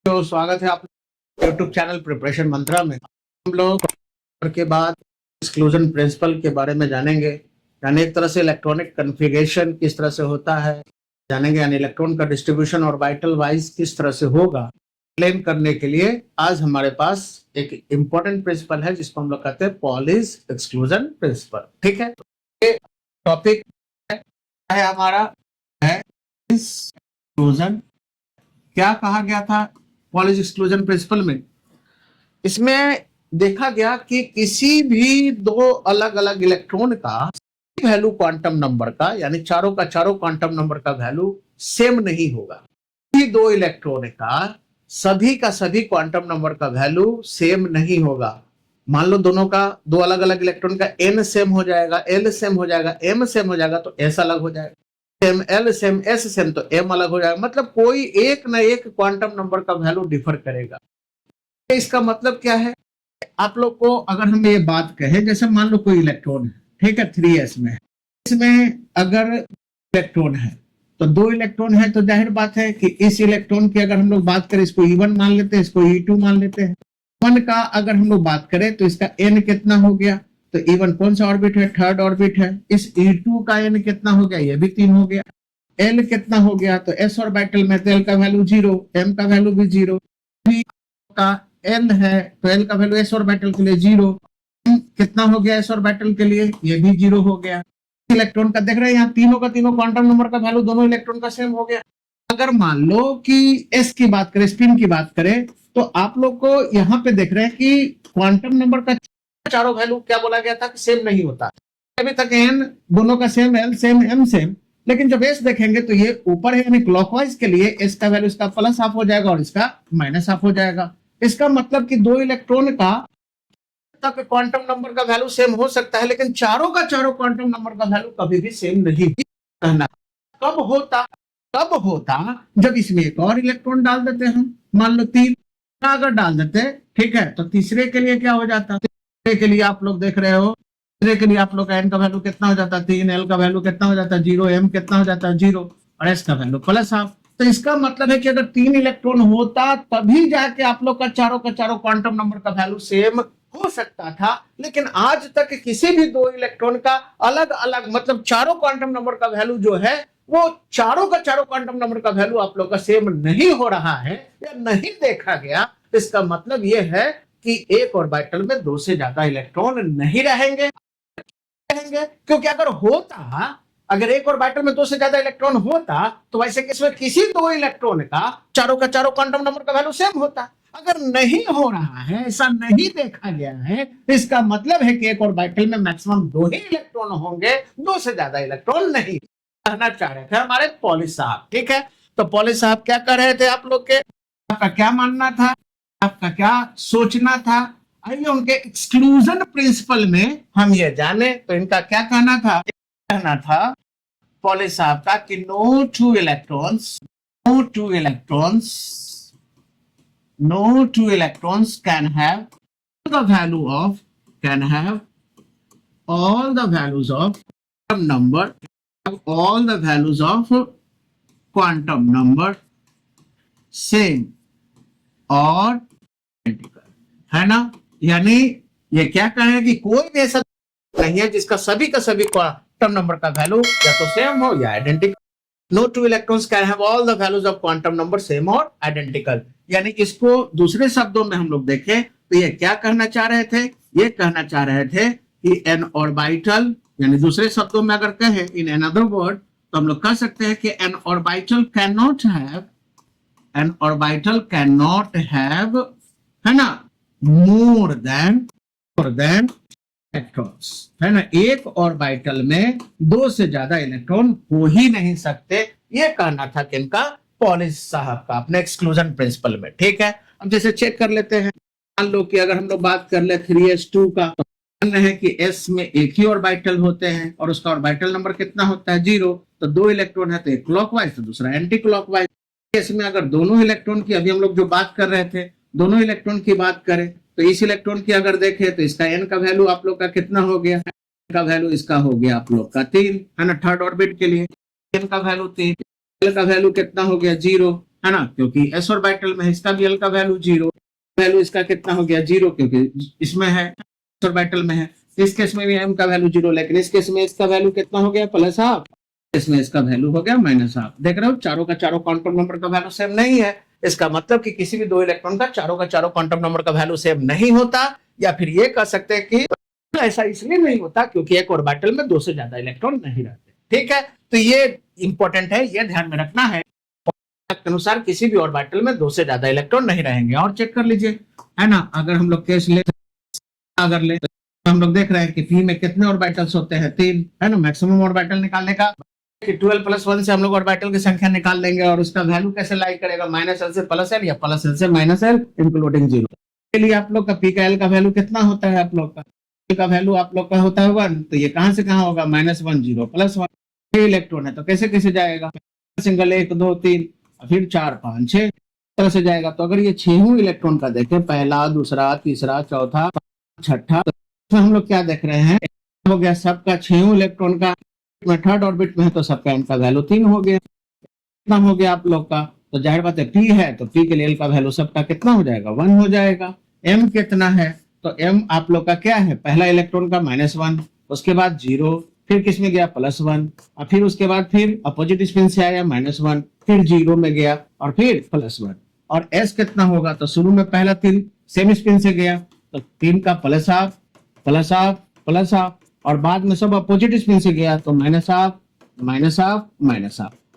तो स्वागत है आप यूट्यूब चैनल प्रिपरेशन मंत्रा में। हम लोग के बाद एक्सक्लूजन प्रिंसिपल के बारे में जानेंगे, यानी एक तरह से इलेक्ट्रॉनिक कॉन्फ़िगरेशन किस तरह से होता है जानेंगे, यानी इलेक्ट्रॉन का डिस्ट्रीब्यूशन ऑर्बिटल वाइज किस तरह से होगा एक्सप्लेन करने के लिए आज हमारे पास एक इम्पोर्टेंट प्रिंसिपल है जिसको हम लोग कहते हैं पॉलीज एक्सक्लूजन प्रिंसिपल। ठीक है, ये टॉपिक है हमारा है एक्सक्लूजन। क्या कहा गया था पॉलीज एक्सक्लूजन प्रिंसिपल में? इसमें देखा गया कि किसी भी दो अलग अलग इलेक्ट्रॉन का वैल्यू क्वांटम नंबर का, यानी चारों का चारों क्वांटम नंबर का वैल्यू सेम नहीं होगा। दो इलेक्ट्रॉन का सभी क्वांटम नंबर का वैल्यू सेम नहीं होगा। मान लो दोनों का दो अलग अलग इलेक्ट्रॉन का n सेम हो जाएगा, l सेम हो जाएगा, m सेम हो जाएगा तो s अलग हो जाएगा, same l same s same तो m अलग हो जाएगा। मतलब कोई एक न एक क्वांटम नंबर का वैल्यू डिफर करेगा। इसका मतलब क्या है? आप लोग को अगर हम ये बात कहें, जैसे मान लो कोई इलेक्ट्रॉन है, ठीक है, 3s में, इसमें अगर इलेक्ट्रॉन है तो दो इलेक्ट्रॉन है तो जाहिर बात है कि इस इलेक्ट्रॉन की अगर हम लोग बात करें, इसको E1 मान लेते हैं, इसको E2 मान लेते हैं। 1 का अगर हम लोग बात करें तो इसका n कितना हो गया? तो E1 कौन सा ऑर्बिट है? थर्ड ऑर्बिट है। इस E2 का n कितना हो गया? ये भी 3 हो गया। l कितना हो गया? तो s ऑर्बिटल में तो l का वैल्यू 0, m का वैल्यू भी 0, का l है तो l का वैल्यू s ऑर्बिटल के लिए 0, कितना हो गया s ऑर्बिटल के लिए? ये भी 0 हो गया। इलेक्ट्रॉन का देख रहे हैं यहाँ तीनों का तीनों क्वांटम नंबर का वैल्यू दोनों इलेक्ट्रॉन का सेम हो गया। अगर मान लो कि s की बात करें, स्पिन की बात करें, तो आप लोग को यहाँ पे देख रहे हैं कि क्वांटम नंबर का चारों वैल्यू क्या बोला गया था कि सेम नहीं होता। अभी तक n दोनों का same, l same, m same, लेकिन जब s देखेंगे तो ये ऊपर है, यानी क्लॉकवाइज के लिए s का वैल्यू इसका प्लस हाफ हो जाएगा और इसका माइनस हाफ हो जाएगा। इसका मतलब कि दो इलेक्ट्रॉन का तक क्वांटम नंबर का वैल्यू सेम हो सकता है, लेकिन चारों का चारों क्वांटम नंबर का वैल्यू कभी भी सेम नहीं कहना। कब होता? कब होता जब इसमें एक और इलेक्ट्रॉन डाल देते हैं, मान लो 3 अगर डाल देते, ठीक है, तो तीसरे के लिए क्या हो जाता? तीसरे के लिए आप लोग देख रहे हो, तीसरे के लिए आप लोग का n का वैल्यू कितना हो जाता? 3, l का वैल्यू कितना हो जाता? 0, m कितना हो जाता? 0 और s का वैल्यू प्लस हाफ। तो इसका मतलब है कि अगर 3 इलेक्ट्रॉन होता तभी जाके आप लोग का चारों क्वांटम नंबर का वैल्यू सेम हो सकता था, लेकिन आज तक किसी भी दो इलेक्ट्रॉन का अलग अलग, मतलब चारों क्वांटम नंबर का वैल्यू जो है वो चारों का चारों क्वांटम नंबर का वैल्यू आप लोग का सेम नहीं हो रहा है या नहीं देखा गया। इसका मतलब यह है कि एक ऑर्बिटल में दो से ज्यादा इलेक्ट्रॉन नहीं रहेंगे, क्योंकि अगर होता, अगर एक ऑर्बिटल में दो से ज्यादा इलेक्ट्रॉन होता तो वैसे इसमें किसी दो इलेक्ट्रॉन का चारों क्वांटम नंबर का वैल्यू सेम होता। अगर नहीं हो रहा है, ऐसा नहीं देखा गया है, इसका मतलब है कि एक ऑर्बिटल में मैक्सिमम दो ही इलेक्ट्रॉन होंगे, दो से ज्यादा इलेक्ट्रॉन नहीं। कहना चाह रहे थे हमारे पॉलिश साहब। ठीक है, तो पॉलिश साहब क्या कर रहे थे? आप लोग के आपका क्या मानना था, आपका क्या सोचना था? आइए उनके एक्सक्लूजन प्रिंसिपल में हम ये जाने। तो इनका क्या कहना था? कहना था पॉलिश साहब का कि no two electrons can have the value of all the values of quantum number same और है ना। यानी ये क्या कहे कि कोई भी ऐसा नहीं है जिसका सभी का सभी क्वांटम नंबर का वैल्यू या तो सेम हो या identical. No two electrons can have all the values of quantum number same or identical। यानी इसको दूसरे शब्दों में हम लोग देखें तो ये क्या कहना चाह रहे थे? ये कहना चाह रहे थे कि an orbital, यानी दूसरे शब्दों में अगर कहें in another word, तो हम लोग कह सकते हैं कि an orbital cannot have, है ना, more than इलेक्ट्रॉन्स, है ना। एक ऑर्बिटल में दो से ज्यादा इलेक्ट्रॉन हो ही नहीं सकते, ये कहना था किनका? पॉलिश साहब का, अपने एक्सक्लूजन प्रिंसिपल में। ठीक है, अब जैसे चेक कर लेते हैं। मान लो कि अगर हम लोग बात कर ले 3s2 का, तो मान रहे हैं कि s में एक ही ऑर्बिटल होते हैं और उसका ऑर्बिटल नंबर कितना होता है? 0। तो दो इलेक्ट्रॉन है तो एक क्लॉकवाइज तो दूसरा एंटी क्लॉकवाइज। इसमें अगर दोनों इलेक्ट्रॉन की, अभी हम लोग जो बात कर रहे थे, दोनों इलेक्ट्रॉन की बात करें तो इस इलेक्ट्रॉन की अगर देखें तो इसका n का वैल्यू आप लोग का कितना हो गया? n का वैल्यू इसका हो गया आप लोग का 3, है ना, थर्ड ऑर्बिट के लिए n का वैल्यू 3, l का वैल्यू कितना हो गया? 0। है ना, क्योंकि s ऑर्बिटल में है, इसका भी l का वैल्यू 0, वैल्यू इसका कितना हो गया 0, क्योंकि इसमें है s ऑर्बिटल में है। इस केस में भी m का वैल्यू 0, लेकिन इस केस में इसका वैल्यू कितना हो गया प्लस हाफ, इसमें इसका वैल्यू हो गया माइनस हाफ। देख रहे हो चारों का चारों क्वांटम नंबर का वैल्यू सेम नहीं है। इसका मतलब कि किसी भी दो इलेक्ट्रॉन का चारों क्वांटम नंबर का वैल्यू सेम नहीं होता, या फिर ये कह सकते हैं कि ऐसा इसलिए नहीं होता क्योंकि एक ऑर्बिटल में दो से ज्यादा इलेक्ट्रॉन नहीं रहते। ठीक है, तो ये इंपॉर्टेंट है, ये ध्यान में रखना है के अनुसार किसी भी ऑर्बिटल में दो से ज्यादा इलेक्ट्रॉन नहीं रहेंगे। और चेक कर लीजिए, है ना, अगर हम लोग केस ले अगर ले तो हम लोग देख रहे हैं कि पी में कितने ऑर्बिटल्स होते हैं 3, है ना। मैक्सिमम ऑर्बिटल निकालने का कि 12 + 1 से हम लोग ऑर्बिटल की संख्या निकाल लेंगे, और उसका वैल्यू कैसे लाई करेगा, -l से +l या +l से -l इंक्लूडिंग 0। के लिए आप लोग का पी का एल का वैल्यू कितना होता है, आप लोग का पी का वैल्यू आप लोग का होता है 1, तो ये कहां से कहां होगा -1 0 +1, 6 इलेक्ट्रॉन है तो कैसे कैसे जाएगा, सिंगल 1 2 3 फिर 4 5 6 तरह से जाएगा। तो अगर ये 6 इलेक्ट्रॉन का देखें, पहला दूसरा तीसरा चौथा छठा, तो हम लोग क्या देख रहे हैं, हो गया सबका 6 इलेक्ट्रॉन का थर्ड ऑर्बिट में है, तो सबका एम का वैल्यू 3 हो गया। कितना हो गया आप लोग का, तो जाहिर बात है पी है तो पी के लिए एल का वैल्यू सबका कितना हो जाएगा 1 हो जाएगा। एम कितना है, तो एम आप लोग का क्या है, पहला इलेक्ट्रॉन का -1, उसके बाद 0, फिर किस में गया +1, और फिर उसके बाद फिर अपोजिट स्पिन से आया -1, फिर 0 में गया और फिर +1। और एस कितना होगा, तो शुरू में पहला 3 सेम स्पिन से गया तो 3 का प्लस हाफ, और बाद में सब अपोजिट स्पिन से गया तो -हाफ।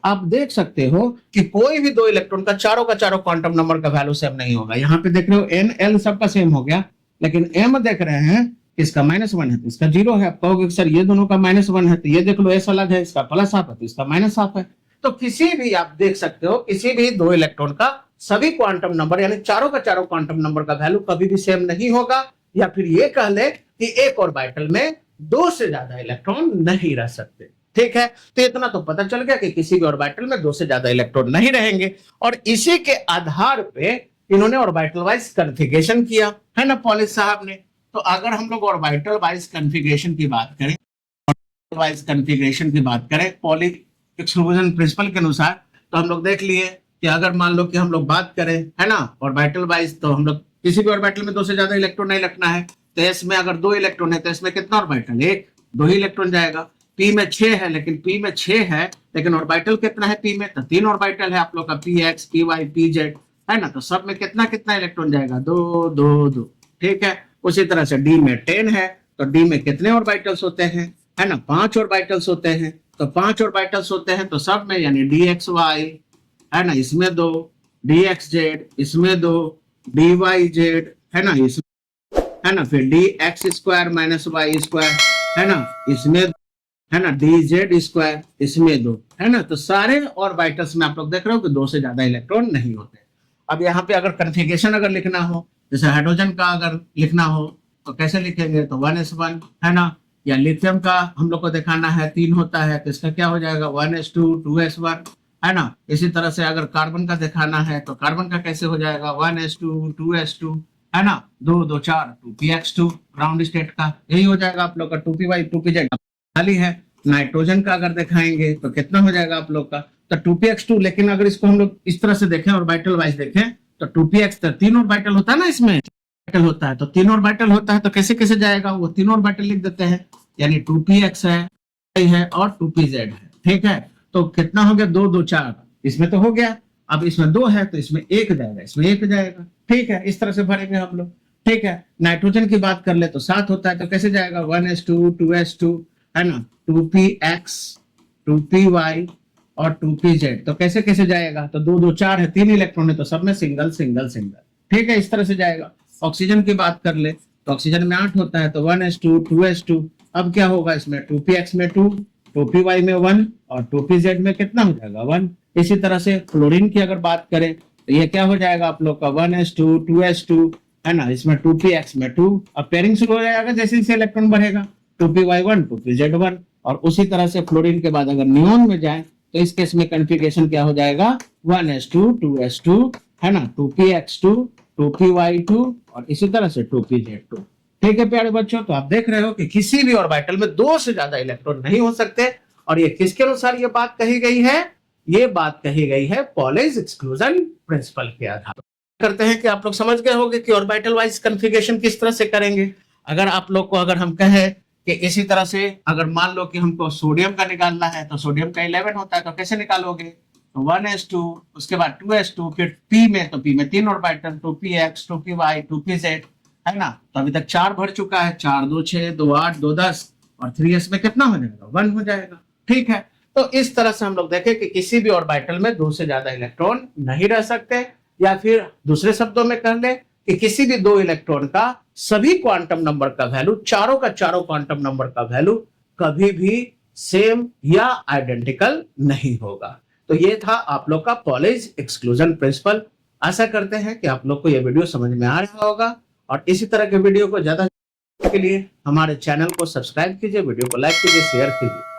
आप देख सकते हो कि कोई भी दो इलेक्ट्रॉन का चारों क्वांटम नंबर का वैल्यू सेम नहीं होगा। यहाँ पे देख रहे हो एन एल सबका सेम हो गया, लेकिन एम देख रहे हैं इसका -1 है तो इसका 0 है। आप कहोगे सर ये दोनों का -1 है, तो ये देख लो एस अलग है, इसका प्लस हाफ है तो इसका माइनस हाफ है। तो किसी भी आप देख सकते हो किसी भी दो इलेक्ट्रॉन का सभी क्वांटम नंबर यानी चारों क्वांटम नंबर का वैल्यू कभी भी सेम नहीं होगा, या फिर ये कह ले कि एक ऑर्बिटल में दो से ज्यादा इलेक्ट्रॉन नहीं रह सकते। ठीक है, तो इतना तो पता चल गया कि किसी भी ऑर्बिटल में दो से ज्यादा इलेक्ट्रॉन नहीं रहेंगे, और इसी के आधार पे इन्होंने ऑर्बिटल वाइज कॉन्फ़िगरेशन किया है ना पॉलिश साहब ने। तो अगर हम लोग ऑर्बिटल वाइज कॉन्फ़िगरेशन की बात करें पॉलिश एक्सक्लूजन प्रिंसिपल के अनुसार, तो हम लोग देख लिए कि अगर मान लो कि हम लोग बात करें, है ना, ऑर्बिटल वाइज, तो हम लोग किसी भी ऑर्बिटल में दो से ज्यादा इलेक्ट्रॉन नहीं रखना है। तो एस में अगर 2 इलेक्ट्रॉन है तो इसमें कितना ऑर्बिटल, 1 2 ही इलेक्ट्रॉन जाएगा। पी में 6 है, लेकिन ऑर्बिटल कितना है पी में, तो 3 ऑर्बिटल है आप लोग का, p x p y p z, है ना। तो सब में कितना इलेक्ट्रॉन जाएगा, 2 2 2। ठीक है, उसी तरह से डी में 10 है, तो डी में कितने ऑर्बिटल्स होते हैं, है ना, 5 ऑर्बिटल्स होते हैं। तो 5 ऑर्बिटल्स होते हैं तो सब में यानी डी एक्स वाई, है ना, इसमें 2, डी एक्स जेड इसमें 2, डी वाई जेड, है ना, इसमें, है ना, फिर d x square minus y square, है ना, इसमें, है ना, डी जेड स्क्वायर इसमें 2, है ना। तो सारे ऑर्बिटल्स में आप लोग देख रहे हो कि दो से ज्यादा इलेक्ट्रॉन नहीं होते। अब यहाँ पे अगर कॉन्फ़िगरेशन अगर लिखना हो, जैसे हाइड्रोजन का अगर लिखना हो तो कैसे लिखेंगे, तो 1s1, है ना, या लिथियम का हम लोग को दिखाना है 3 होता है तो इसका क्या हो जाएगा 1s2 2s1, है ना। इसी तरह से अगर कार्बन का दिखाना है तो कार्बन का कैसे हो जाएगा 1s2 2s2, है ना, 2 2 4 2px2 ग्राउंड स्टेट का, यही हो जाएगा आप लोग का 2py 2pz खाली है। नाइट्रोजन का अगर दिखाएंगे तो कितना हो जाएगा आप लोग का, तो 2px2, लेकिन अगर इसको हम लोग इस तरह से देखें ऑर्बिटल वाइज देखें तो 2px तो 3 ऑर्बिटल होता है ना, इसमें ऑर्बिटल होता है तो 3 ऑर्बिटल होता है, तो कैसे कैसे जाएगा, वो 3 ऑर्बिटल लिख देते हैं, यानी 2px है और 2pz है। ठीक है, तो कितना हो गया 2 2 4, इसमें तो हो गया। अब इसमें 2 है तो इसमें 1 जाएगा, इसमें 1 जाएगा। ठीक है, इस तरह से भरेंगे हम लोग। ठीक है, नाइट्रोजन की बात कर ले तो 7 होता है तो कैसे जाएगा 1s2 2s2, है ना, 2px 2py और 2pz, तो कैसे कैसे जाएगा, तो 2 2 4 है, 3 इलेक्ट्रॉन है तो सब में सिंगल सिंगल सिंगल। ठीक है, इस तरह से जाएगा। ऑक्सीजन की बात कर ले तो ऑक्सीजन में 8 होता है तो 1s2 2s2, अब क्या होगा इसमें 2px में 2, 2py में 1 और 2pz में कितना हो जाएगा 1। इसी तरह से क्लोरीन की अगर बात करें तो ये क्या हो जाएगा आप लोग का 1s2 2s2, है ना, इसमें 2px में 2, अब पेयरिंग शुरू हो जाएगा जैसे जैसे इलेक्ट्रॉन बढ़ेगा 2py1 2pz1। और उसी तरह से फ्लोरीन के बाद अगर नियोन में जाए तो इस केस में कॉन्फ़िगरेशन क्या हो जाएगा 1s2 2s2, है ना, 2px2 2py2 और इसी तरह से 2pz2। ठीक है प्यारे बच्चों, तो आप देख रहे हो कि किसी भी ऑर्बिटल में दो से ज्यादा इलेक्ट्रॉन नहीं हो सकते, और ये किसके अनुसार ये बात कही गई है, ये बात कही गई है पॉलेज एक्सक्लूजन प्रिंसिपल के आधार पर। करते हैं कि आप लोग समझ गए होंगे कि ऑर्बिटल वाइज कॉन्फ़िगरेशन किस तरह से करेंगे। अगर आप लोग को अगर हम कहें कि इसी तरह से अगर मान लो कि हमको सोडियम का निकालना है तो सोडियम का 11 होता है, तो कैसे निकालोगे? तो 1s2, उसके बाद 2s2, फिर p में, तो p में 3 ऑर्बिटल, 2px, 2py, 2pz, है ना। तो अभी तक 4 भर चुका है, 4 2 6, 2 8, 2 10, और 3s में कितना हो जाएगा? 1 हो जाएगा। ठीक है, तो इस तरह से हम लोग देखें कि किसी भी ऑर्बिटल में 2 से ज्यादा इलेक्ट्रॉन नहीं रह सकते, या फिर दूसरे शब्दों में कह ले कि किसी भी 2 इलेक्ट्रॉन का सभी क्वांटम नंबर का वैल्यू, चारों का चारों क्वांटम नंबर का वैल्यू कभी भी सेम या आइडेंटिकल नहीं होगा। तो ये था आप लोग का पॉलेज एक्सक्लूजन प्रिंसिपल। आशा करते हैं कि आप लोग को यह वीडियो समझ में आ रहा होगा, और इसी तरह के वीडियो को ज्यादा के लिए हमारे चैनल को सब्सक्राइब कीजिए, वीडियो को लाइक कीजिए, शेयर कीजिए।